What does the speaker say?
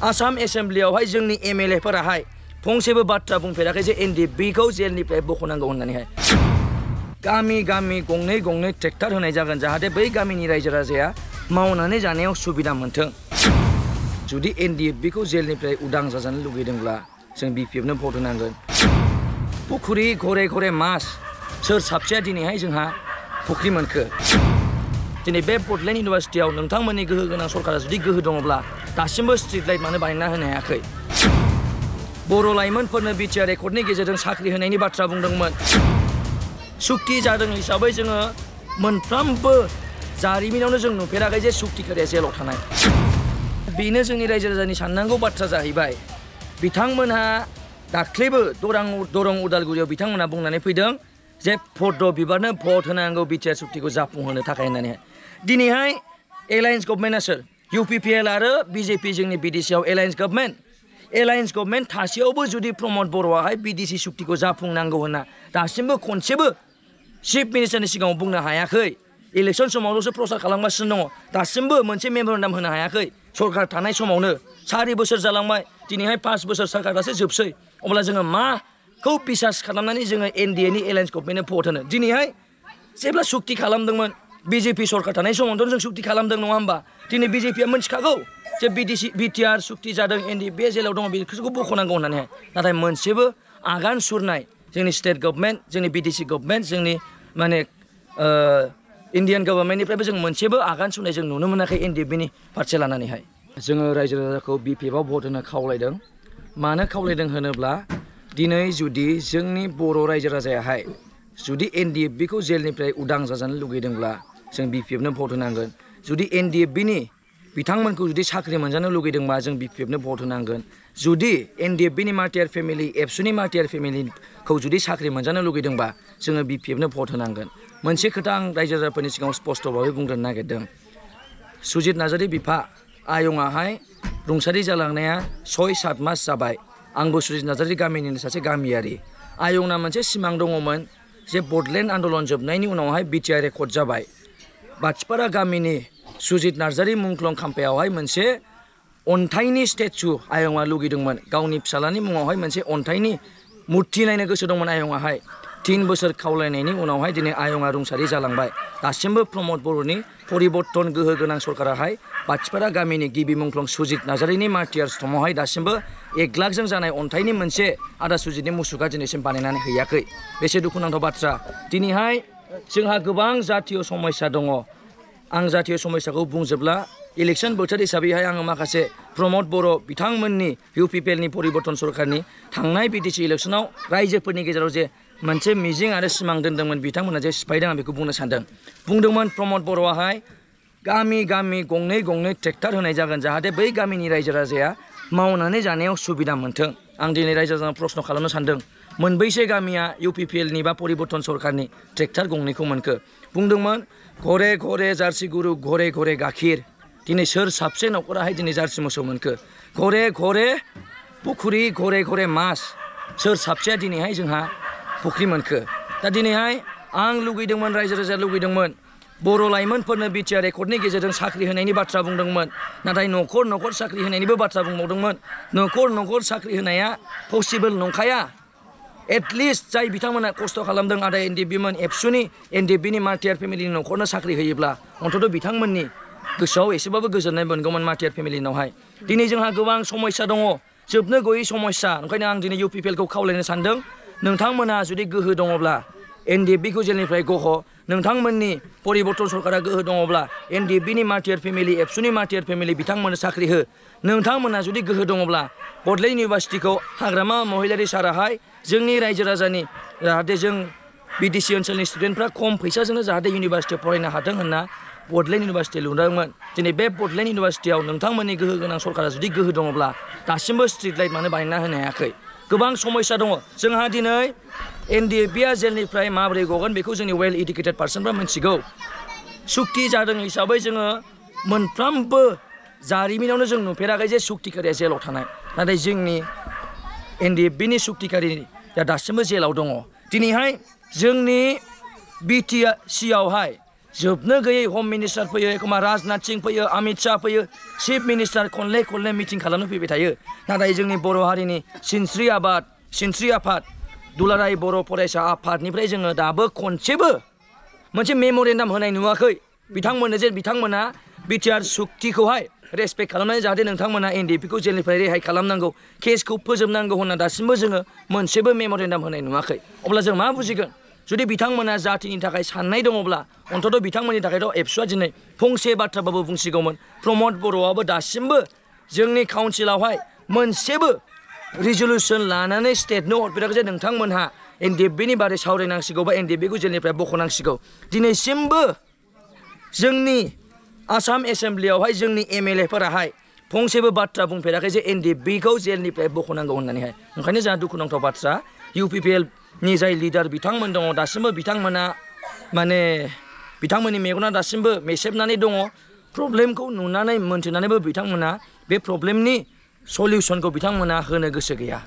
आसाम एसेम्ब्लियावहाय जोंनि एमएलए फोराहाय फंसेबो बाथ्रा बुंफेराखै जे एनडिएफबि खौ जेलनिफ्राय बख'नांगौ होननानैहाय गामि गामि गंनै गंनै ट्रेक्टर होनाय जागोन जाहाथे बै गामिनि रायजो राजाया मावनानै जानायाव सुबिदा मोनथों जुदि एनडिएफबि खौ जेलनिफ्राय उदां जाजानो लुगैदोंब्ला जों बिपिएफनो भट होनांगोन पुखुरि घरे घरे मास सोर साबसेया दिनैहाय जोंहा फुख्रि मोनखो दिनै बे बडलेण्ड इउनिभारसिटियाव नोंथांमोननि गोहो गोनां सरकारा जुदि गोहो दङब्ला दासिमबो स्ट्रीट लाइट मानो बानायना होनो हायाखै बर' लाइमोनफोरनो बिटिआर एकर्डनि गेजेरजों साख्रि होनायनि बाथ्रा बुंदोंमोन सुक्ति जादों हिसाबै जोङो मोनफ्रोमबो जारिमिनावनो जों नुफेराखै जे सुक्तिकारिया जेलाव थानाय बेनो जोंनि रायजो राजानि साननांगौ बाथ्रा जाहैबाय बिथांमोनहा दाख्लैबो दरं उदालगुरियाव बिथांमोनहा बुंनानै फैदों जे भद्र बिबारनो भट होनांगौ बिटिआर सुक्तिखौ जाफुंहोनो थाखाय होननानै दिनैहाय एलायन्स गभर्नमेन्टआ सोर इउपिपिएल आरो बिजेपि जोंनि बिडिसिआव एलायन्स गभर्नमेन्ट थासेयावबो जुदि प्रमद बर'आहाय बिडिसि सुक्तिखौ जाफुंनांगौ होनना दासिमबो खनसेबो चिफ मिनिस्टारनि सिगाङाव बुंनो हायाखै इलेक्सन समावल'सो प्रसार खालामगासिनो दङ दासिमबो मोनसे मेम'रेन्डाम होनो हायाखै सरकार थानाय समावनो 4 बोसोर जालांबाय दिनैहाय 5 बोसोर सरकारासो जोबसै अब्ला जोङो माखौ बिसास खालामनानै जोङो एनडिएनि एलायन्स गभर्नमेन्टनो भट होनो दिनैहाय जेब्ला सुक्ति खालामदोंमोन बिजेपि सरकार थानाय समावथ' जों सुक्ति खालामदों नङा होमबा दिनै बिजेपिया मिथिखागौ जे बिटिआर सुक्ति जादों एनडिए जेलाव दङ बेखौ बख'नांगौ होननानैहाय नाथाय मोनसेबो आगान सुरनाय जोंनि स्टेट गभर्नमेन्ट जोंनि बिटिसि गभर्नमेन्ट जोंनि माने इन्डियान गभर्नमेन्टनिफ्रायबो जों मोनसेबो आगान सुरनाय जों नुनो मोनाखै एनडिएफबिनि फारसे लानानैहाय जोङो रायजो राजाखौ बिपिएफआव भट होनो खावलायदों मानो खावलायदों होनोब्ला दिनै जुदि जोंनि बर' रायजो राजायाहाय जुदि एनडिएफबिखौ जेलनिफ्राय उदां जाजानो लुगैदोंब्ला जों बिपिएफनो भट होनांगोन जुदि एनडिएफबिनि बिथांमोनखौ जुदि साख्रि मोनजानो लुगैदोंबा जों बिपिएफनो भट होनांगोन जुदि एनडिएफबिनि मार्टियार फेमिलि एबसुनि मार्टियार फेमिलिखौ जुदि साख्रि मोनजानो लुगैदोंबा जोङो बिपिएफनो भट होनांगोन मोनसे खोथा आं रायजो राजाफोरनि सिगाङाव स्पष्टभाबै बुंग्रोनो नागिरदों सुजित नार्जारि बिफा आयंआहाय रुंसारि जालांनाया 6-7 मास जाबाय आंबो सुजित नार्जारि गामिनिनो सासे गामियारि आयंना मोनसे सिमां दङमोन जे बडलेण्ड आन्दलन जोबनायनि उनावहाय बिटिआर एकर्ड जाबाय बाथिपारा गामिनि सुजित नार्जारि मुंख्लं खाम्फायावहाय मोनसे अन्थाइनि स्टेचु आयंआ लुगैदोंमोन गावनि फिसालानि मुङावहाय मोनसे अन्थाइनि मुर्ति नायनो गोसो दंमोन आयंआहाय 3 बोसोर खावलायनायनि उनावहाय दिनै आयंआ रुंसारि जालांबाय दासिमबो प्रमद बर'नि परिबर्तन गोहो गोनां सरकाराहाय बाथिपारा गामिनि गिबि मुंख्लं सुजित नार्जारिनि मार्टियार स्तम्भआवहाय दासिमबो 1 लाखजों जानाय अन्थाइनि मोनसे आदा सुजितनि मुसुखा दिनैसिम बानायनानै हैयाखै बेसे दुखुनांथाव बाथ्रा दिनैहाय जोंहा गोबां जातीय समस्या दङ आं जातीय समस्याखौ बुंजोबला इलेक्सन बोथोर हिसाबैहाय आङो माखासे प्रमद बर' बिथांमोननि इउपिपिएलनि परिबर्तन सरकारनि थांनाय बिटिसि इलेक्सनाव रायजोफोरनि गेजेराव जे मोनसे मिजिं आरो सिमां दोनदोंमोन बिथांमोना जे सिफायदों आं बेखौ बुंनो सानदों बुंदोंमोन प्रमद बर'आहाय गामि गामि गंनै गंनै ट्रेक्टर होनाय जागोन जाहाथे बै गामिनि रायजो राजाया मावनानै जानायाव सुबिदा मोनथों आं दिनै रायजो राजानो प्रश्न खालामनो सानदों मोनबैसे गामिया इउपिपिएलनि बा परिबर्तन सरकारनि ट्रेक्टर गंनैखौ मोनखो बुंदोंमोन घरे घरे जार्सि गुरु घरे घरे गाखिर दिनै सोर साबसे न'खराहाय दिनै जार्सि मोसौ मोनखो घरे घरे पुखुरि घरे घरे मास सोर साबसेया दिनैहाय जोंहा फुख्रि मोनखो दा दिनैहाय आं लुगैदोंमोन रायजो राजाया लुगैदोंमोन बर' लाइमोनफोरनो बिटिआर एकर्डनि गेजेरजों साख्रि होनायनि बाथ्रा बुंदोंमोन नाथाय न'खर न'खर साख्रि होनायनिबो बाथ्रा बुंबावदोंमोन न'खर न'खर साख्रि होनाया पसिबोल नंखाया एटलिस्ट जाय बिथांमोना खस्थ' खालामदों आदा एनडिएफबिमोन एबसुनि एनडिएफबिनि मार्टियार फेमिलिनि न'खरनो साख्रि होयोब्ला अन्तत' बिथांमोननि गोसोआव एसेबाबो गोजोननाय मोनगौमोन मार्टियार फेमिलिनावहाय दिनै जोंहा गोबां समस्या दङ जोबनो गैयै समस्या ओंखायनो आं दिनै इउपिपिएलखौ खावलायनो सानदों नोंथांमोना जुदि गोहो दङब्ला एनडिएफबिखौ जेलनिफ्राय गह' नोंथांमोननि परिबर्तन सरकारा गोहो दङब्ला एनडिएफबिनि मार्टियार फेमिलि एबसुनि मार्टियार फेमिलि बिथांमोननो साख्रि हो नोंथांमोना जुदि गोहो दङब्ला बडलेण्ड इउनिभारसिटिखौ हाग्रामा महिलारि साराहाय जोंनि रायजो राजानि जाहाथे जों बिटिसि ओनसोलनि स्टुडेन्टफ्रा खम फैसाजोंनो जाहाथे इउनिभारसिटियाव फरायनो हाथों होनना बडलेण्ड इउनिभारसिटि लुदोंमोन दिनै बे बडलेण्ड इउनिभारसिटियाव नोंथांमोननि गोहो गोनां सरकारा जुदि गोहो दङब्ला दासिमबो स्ट्रीट लाइट मानो बानायना होनो हायाखै गोबां समस्या दङ जोंहा दिनै एनडिएफबिआ जेलनिफ्राय माबोरै गगोन बेखौ जोंनि वेल इडुकेटेड पार्सनफ्रा मिथिगौ सुक्ति जादों हिसाबै जोङो मोनफ्रोमबो जारिमिनावनो जों नुफेराखै जे सुक्तिकारिया जेलाव थानाय नाथाय जोंनि एनडिएफबिनि सुक्तिकारिया दासिमबो जेलाव दङ दिनैहाय जोंनि बिटिसिआवहाय जोबनो गैयै हम मिनिस्टार फैयो एखम्बा राजनाथ सिं फैयो अमित शाह फैयो चिफ मिनिस्टार खनले मिटिं खालामनो फैबाय थायो नाथाय जोंनि बर' हारिनि सिनस्रि आफाद दुलाराय बर' फरायसा आफादनिफ्राय जोङो दाबो खनसेबो मोनसे मेम'रेन्डाम होनाय नुवाखै बिथांमोना बिटिआर सुक्तिखौहाय रेसपेक्ट खालामनानै जाहाथे नोंथांमोना एनडिएफबिखौ जेलनिफ्राय रेहाय खालामनांगौ केसखौ फोजोबनांगौ होनना दासिमबो जोङो मोनसेबो मेम'रेन्डाम होनाय नुवाखै अब्ला जों मा बुजिगोन जुदि बिथांमोना जातिनि थाखाय साननाय दङब्ला अन्तत बिथांमोननि थाखायथ' एबसुआ दिनै फंसे बाथ्राबाबो बुंसिगौमोन प्रमद बर'आबो दासिमबो जोंनि काउन्सिलावहाय मोनसेबो रिजलुसन लानानै स्टेटनो हरफेराखै जे नोंथांमोनहा एनडिएफबिनि बारै सावरायनांसिगौ बा एनडिएफबिखौ जेलनिफ्राय बख'नांसिगौ दिनैसिमबो जोंनि आसाम एसेम्ब्लियावहाय जोंनि एमएलएफोराहाय फंसेबो बाथ्रा बुंफेराखै जे एनडिएफबिखौ जेलनिफ्राय बख'नांगौ होननानैहाय ओंखायनो जोंहा दुखुनांथाव बाथ्रा इउपिपिएलनि जाय लिडार बिथांमोन दङ दासिमबो बिथांमोननि मेगना दासिमबो मेसेबनानै दङ प्रब्लेमखौ नुनानै मोन्थिनानैबो बिथांमोना बे प्रब्लेमनि सलिउसनखौ बिथांमोना होनो गोसो गैया।